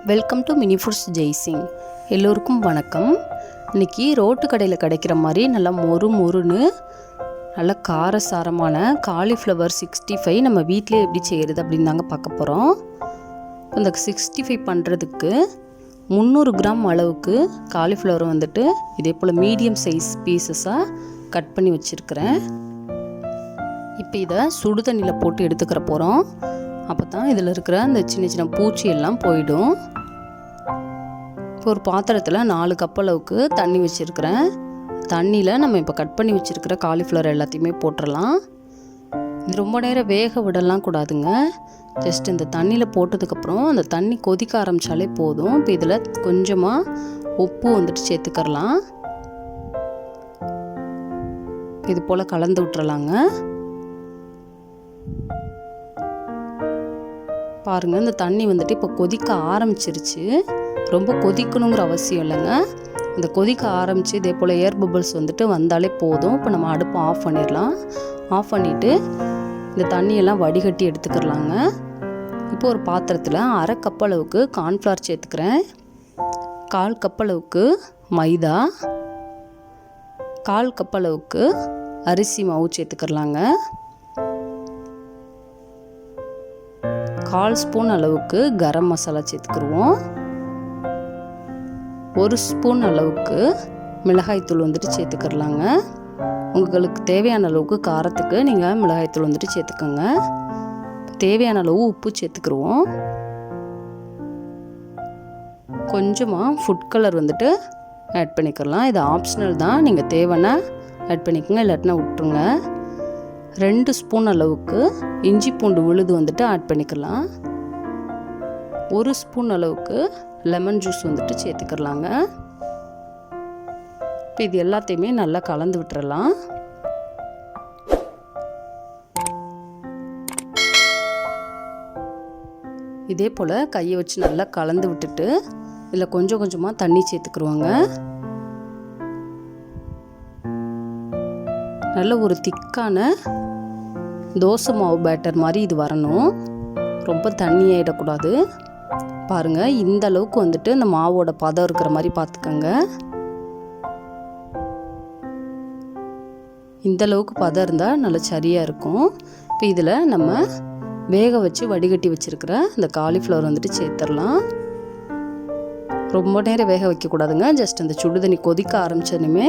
Welcome to mini foods Jaisingh. எல்லோருக்கும் வணக்கம். இன்றைக்கி ரோட்டு கடையில் கிடைக்கிற மாதிரி நல்லா மொறுன்னு நல்ல காரசாரமான காலிஃப்ளவர் 65 நம்ம வீட்டிலே எப்படி செய்கிறது அப்படின்னு தாங்க பார்க்க போகிறோம். இந்த 65 பண்ணுறதுக்கு 300 கிராம் அளவுக்கு காலிஃப்ளவர் வந்துட்டு இதே போல் மீடியம் சைஸ் பீசஸாக கட் பண்ணி வச்சுருக்கிறேன். இப்போ இதை சுடு தண்ணியில் போட்டு எடுத்துக்கிற போகிறோம். அப்போ தான் இதில் இருக்கிற அந்த சின்ன சின்ன பூச்சி எல்லாம் போயிடும். இப்போ ஒரு பாத்திரத்தில் 4 கப் அளவுக்கு தண்ணி வச்சுருக்கிறேன். தண்ணியில் நம்ம இப்போ கட் பண்ணி வச்சுருக்கிற காலிஃப்ளவர் எல்லாத்தையுமே போட்டுடலாம். இது ரொம்ப நேரம் வேக விடலாம் கூடாதுங்க. ஜஸ்ட் இந்த தண்ணியில் போட்டதுக்கப்புறம் அந்த தண்ணி கொதிக்க ஆரம்பித்தாலே போதும். இப்போ இதில் கொஞ்சமாக உப்பு வந்துட்டு சேர்த்துக்கரலாம். இது போல் கலந்து விட்டுறலாங்க. பாருங்கள், இந்த தண்ணி வந்துட்டு இப்போ கொதிக்க ஆரம்பிச்சிருச்சு. ரொம்ப கொதிக்கணுங்கிற அவசியம் இல்லைங்க. இந்த கொதிக்க ஆரம்பித்து இதே போல் ஏர் பபிள்ஸ் வந்துட்டு வந்தாலே போதும். இப்போ நம்ம அடுப்பை ஆஃப் பண்ணிடலாம். ஆஃப் பண்ணிவிட்டு இந்த தண்ணியெல்லாம் வடிகட்டி எடுத்துக்கிறலாங்க. இப்போ ஒரு பாத்திரத்தில் 1/2 கப் அளவுக்கு கார்ன்ஃப்ளவர் சேர்த்துக்கிறேன். 1/4 கப் அளவுக்கு மைதா, 1/4 கப் அளவுக்கு அரிசி மாவு சேர்த்துக்கிறலாங்க. 1/4 ஸ்பூன் அளவுக்கு கரம் மசாலா சேர்த்துக்கிடுவோம். 1 ஸ்பூன் அளவுக்கு மிளகாய்த்தூள் வந்துட்டு சேர்த்துக்கிறலாங்க. உங்களுக்கு தேவையான அளவுக்கு காரத்துக்கு நீங்கள் மிளகாய்த்தூள் வந்துட்டு சேர்த்துக்கோங்க. தேவையான அளவு உப்பு சேர்த்துக்கிடுவோம். கொஞ்சமாக ஃபுட் கலர் வந்துட்டு ஆட் பண்ணிக்கிறலாம். இது ஆப்ஷனல் தான், நீங்கள் தேவைன்னா ஆட் பண்ணிக்கோங்க, இல்லாட்டினா விட்டுருங்க. 2 ஸ்பூன் அளவுக்கு இஞ்சி பூண்டு விழுது வந்துட்டு ஆட் பண்ணிக்கலாம். 1 ஸ்பூன் அளவுக்கு லெமன் ஜூஸ் வந்துட்டு சேர்த்துக்கிறலாங்க. இப்போ இது எல்லாத்தையுமே நல்லா கலந்து விட்டுறலாம். இதே போல் கையை வச்சு நல்லா கலந்து விட்டுட்டு இதில் கொஞ்சம் கொஞ்சமாக தண்ணி சேர்த்துக்குருவாங்க. நல்ல ஒரு திக்கான தோசை மாவு பேட்டர் மாதிரி இது வரணும். ரொம்ப தண்ணி ஆகிடக்கூடாது. பாருங்கள், இந்த அளவுக்கு வந்துட்டு இந்த மாவோட பதம் இருக்கிற மாதிரி பார்த்துக்கோங்க. இந்த அளவுக்கு பதம் இருந்தால் நல்லா சரியாக இருக்கும். இப்போ இதில் நம்ம வேக வச்சு வடிகட்டி வச்சுருக்கிற இந்த காலிஃப்ளவர் வந்துட்டு சேர்த்துடலாம். ரொம்ப நேரம் வேக வைக்கக்கூடாதுங்க. ஜஸ்ட் அந்த சுடுதண்ணி கொதிக்க ஆரம்பிச்சதுமே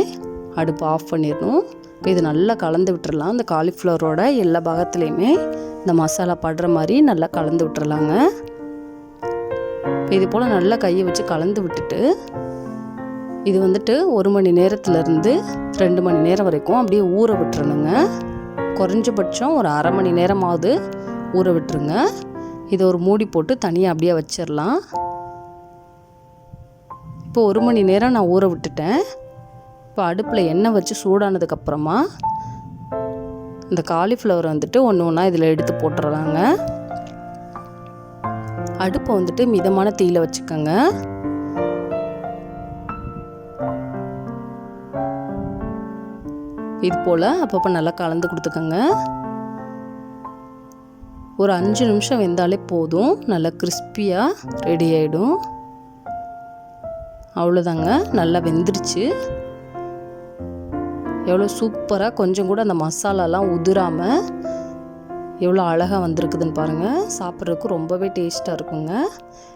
அடுப்பு ஆஃப் பண்ணிடணும். இப்போ இது நல்லா கலந்து விட்டுறலாம். இந்த காலிஃப்ளவரோட எல்லா பாகத்துலேயுமே இந்த மசாலா படுற மாதிரி நல்லா கலந்து விட்டுறலாங்க. இது போல் நல்லா கையை வச்சு கலந்து விட்டுட்டு இது வந்துட்டு 1 மணி நேரத்துலேருந்து 2 மணி நேரம் வரைக்கும் அப்படியே ஊற விட்டுறணுங்க. குறைஞ்சபட்சம் ஒரு 1/2 மணி நேரமாவது ஊற விட்டுருங்க. இதை ஒரு மூடி போட்டு தனியாக அப்படியே வச்சிடலாம். இப்போ 1 மணி நேரம் நான் ஊற விட்டுட்டேன். இப்போ அடுப்பில் எண்ணெய் வச்சு சூடானதுக்கப்புறமா இந்த காலிஃப்ளவர் வந்துட்டு ஒன்று ஒன்றா இதில் எடுத்து போட்டுடலாங்க. அடுப்பை வந்துட்டு மிதமான தீயில் வச்சுக்கோங்க. இது போல் அப்பப்போ நல்லா கலந்து கொடுத்துக்கோங்க. ஒரு 5 நிமிஷம் வெந்தாலே போதும். நல்லா கிறிஸ்பியாக ரெடி ஆகிடும். அவ்வளோதாங்க, நல்லா வெந்துருச்சு. எவ்வளோ சூப்பராக கொஞ்சம் கூட அந்த மசாலாலாம் உதிராமல் எவ்வளோ அழகாக வந்திருக்குதுன்னு பாருங்கள். சாப்பிட்றதுக்கு ரொம்பவே டேஸ்ட்டாக இருக்குங்க.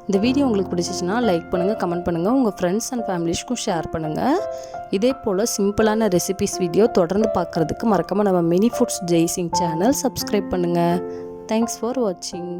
இந்த வீடியோ உங்களுக்கு பிடிச்சிச்சின்னா லைக் பண்ணுங்கள், கமெண்ட் பண்ணுங்கள், உங்கள் ஃப்ரெண்ட்ஸ் அண்ட் ஃபேமிலிஸ்க்கும் ஷேர் பண்ணுங்கள். இதே போல் சிம்பிளான ரெசிபிஸ் வீடியோ தொடர்ந்து பார்க்குறதுக்கு மறக்காமல் நம்ம mini foods Jaisingh channel subscribe பண்ணுங்கள். தேங்க்ஸ் ஃபார் வாட்சிங்.